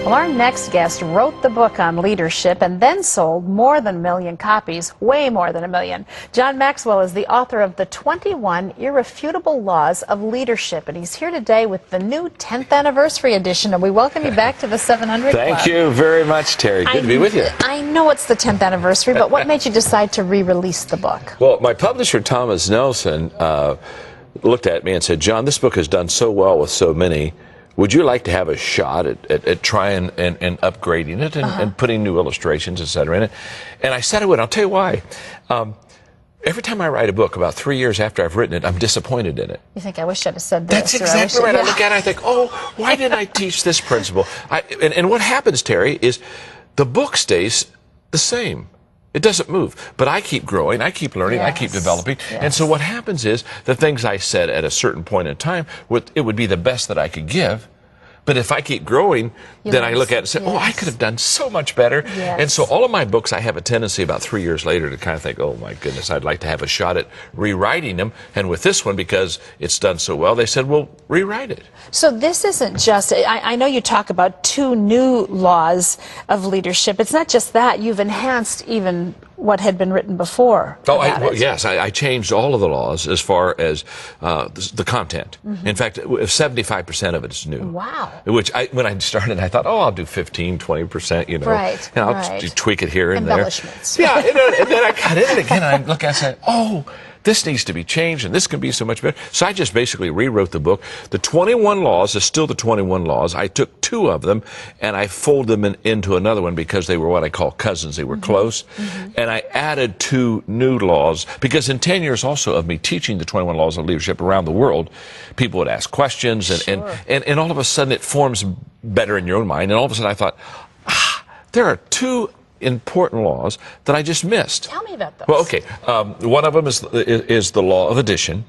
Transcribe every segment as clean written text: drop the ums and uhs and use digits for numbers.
Well, our next guest wrote the book on leadership and then sold more than 1 million copies, way more than 1 million. John Maxwell is the author of the 21 Irrefutable Laws of Leadership, and he's here today with the new 10th anniversary edition, and we welcome you back to the 700 Club. Thank you very much, Terry. Good to be with you. I know it's the 10th anniversary, but what made you decide to re-release the book? Well, my publisher, Thomas Nelson, looked at me and said, John, this book has done so well with so many. Would you like to have a shot at trying and upgrading it and putting new illustrations, et cetera, in it? And I said I would. I'll tell you why. Every time I write a book, about 3 years after I've written it, I'm disappointed in it. You think, I wish I'd have said this. That's exactly right. I look at it, I think, oh, why didn't I teach this principle? And what happens, Terry, is the book stays the same. It doesn't move. But I keep growing, I keep learning, I keep developing. Yes. And so what happens is the things I said at a certain point in time, it would be the best that I could give. But if I keep growing, then I look at it and say, oh, I could have done so much better. Yes. And so all of my books, I have a tendency about 3 years later to kind of think, oh, my goodness, I'd like to have a shot at rewriting them. And with this one, because it's done so well, they said, well, rewrite it. So this isn't just, I know you talk about 2 new laws of leadership. It's not just that. You've enhanced even what had been written before. Oh, yes, I changed all of the laws as far as the content. In fact, 75% of it is new. Wow. Which, when I started, I thought, oh, I'll do 15, 20%, you know. Right, and I'll tweak it here and there. Embellishments. Yeah, and then I got in it again, and I look at it and say, oh, this needs to be changed, and this can be so much better. So I just basically rewrote the book. The 21 laws is still the 21 laws. I took 2 of them, and I folded them into another one because they were what I call cousins. They were close. And I added 2 new laws, because in 10 years also of me teaching the 21 laws of leadership around the world, people would ask questions, and all of a sudden it forms better in your own mind. And all of a sudden I thought, there are 2 important laws that I just missed. Tell me about those. Well, okay. One of them is the law of addition.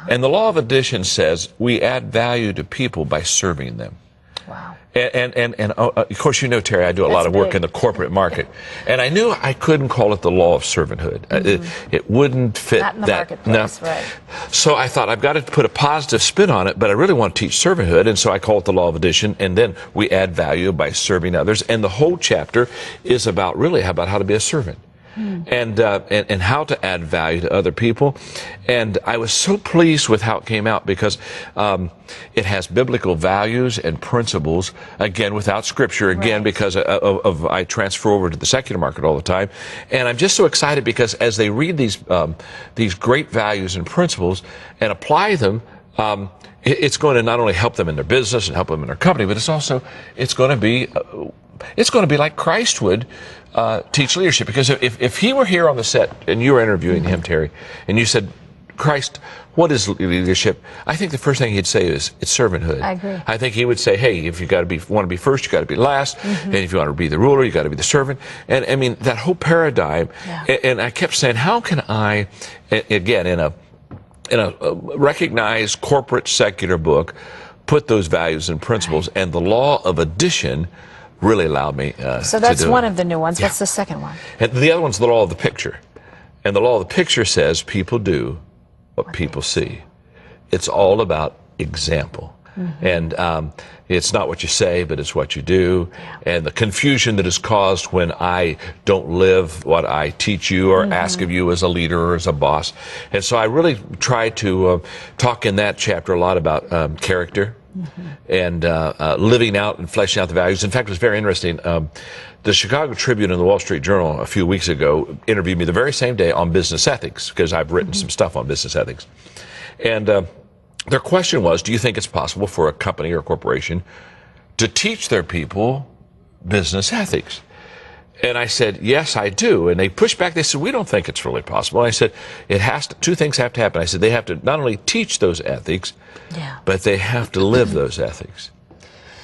And the law of addition says we add value to people by serving them. Wow. And of course, you know, Terry, I do a lot of work in the corporate market. And I knew I couldn't call it the law of servanthood. It wouldn't fit Not in the that. marketplace, right. So I thought, I've got to put a positive spin on it, but I really want to teach servanthood, and so I call it the law of addition, and then we add value by serving others. And the whole chapter is about how to be a servant. And how to add value to other people. And I was so pleased with how it came out, because it has biblical values and principles, again, without scripture, again, because I transfer over to the secular market all the time. And I'm just so excited because as they read these great values and principles and apply them, it's going to not only help them in their business and help them in their company, but it's going to be like Christ would teach leadership. Because if he were here on the set and you were interviewing him, Terry, and you said, Christ, what is leadership? I think the first thing he'd say is, it's servanthood. I agree. I think he would say, hey, if you want to be first, you got to be last. And if you want to be the ruler, you got to be the servant. And I mean, that whole paradigm. And I kept saying, how can I, again, in a recognized corporate secular book, put those values and principles, and the law of addition really allowed me so that's to do one it. of the new ones. What's the second one? And the other one's the law of the picture. And the law of the picture says people do what people see. It's all about example. And it's not what you say, but it's what you do. And the confusion that is caused when I don't live what I teach you or ask of you as a leader or as a boss. And so I really try to talk in that chapter a lot about character and living out and fleshing out the values. In fact, it was very interesting. The Chicago Tribune and the Wall Street Journal a few weeks ago interviewed me the very same day on business ethics, because I've written some stuff on business ethics. And their question was, do you think it's possible for a company or a corporation to teach their people business ethics? And I said, yes, I do. And they pushed back. They said, we don't think it's really possible. And I said, 2 things have to happen. I said, they have to not only teach those ethics, but they have to live those ethics.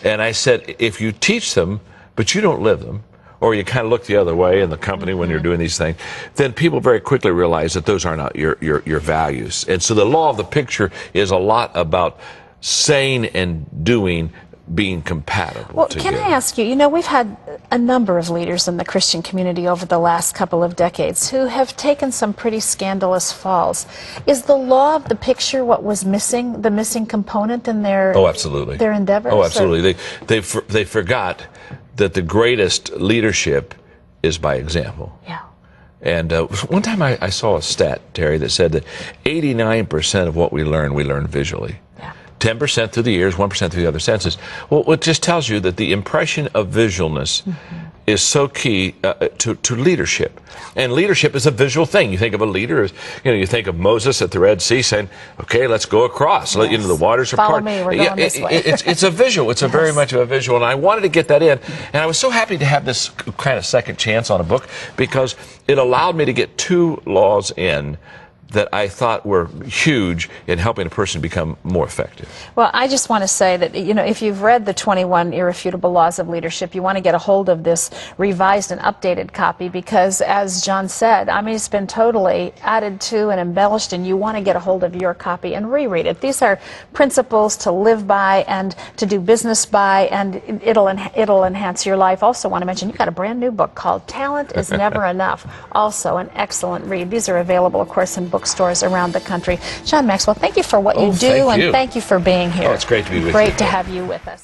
And I said, if you teach them, but you don't live them, or you kind of look the other way in the company when you're doing these things, then people very quickly realize that those are not your values. And so the law of the picture is a lot about saying and doing being compatible together. Can I ask you, you know, we've had a number of leaders in the Christian community over the last couple of decades who have taken some pretty scandalous falls. Is the law of the picture what was missing, the missing component in their absolutely. Their endeavors? Oh, absolutely. They forgot that the greatest leadership is by example. Yeah. And one time I saw a stat, Terry, that said that 89% of what we learn visually. Yeah. 10% through the ears, 1% through the other senses. Well, it just tells you that the impression of visualness is so key to leadership. And leadership is a visual thing. You think of a leader as, you think of Moses at the Red Sea saying, okay, let's go across. Yes. The waters are Follow part. me, we're going this way. It's a visual. It's a very much of a visual. And I wanted to get that in. And I was so happy to have this kind of second chance on a book because it allowed me to get 2 laws in that I thought were huge in helping a person become more effective. Well, I just want to say that, if you've read the 21 Irrefutable Laws of Leadership, you want to get a hold of this revised and updated copy because, as John said, it's been totally added to and embellished, and you want to get a hold of your copy and reread it. These are principles to live by and to do business by, and it'll enhance your life. Also want to mention, you've got a brand new book called Talent is Never Enough. Also an excellent read. These are available, of course, in bookstores around the country. John Maxwell, thank you for what you do, and thank you for being here. Oh, it's great to be with you. Great to have you with us.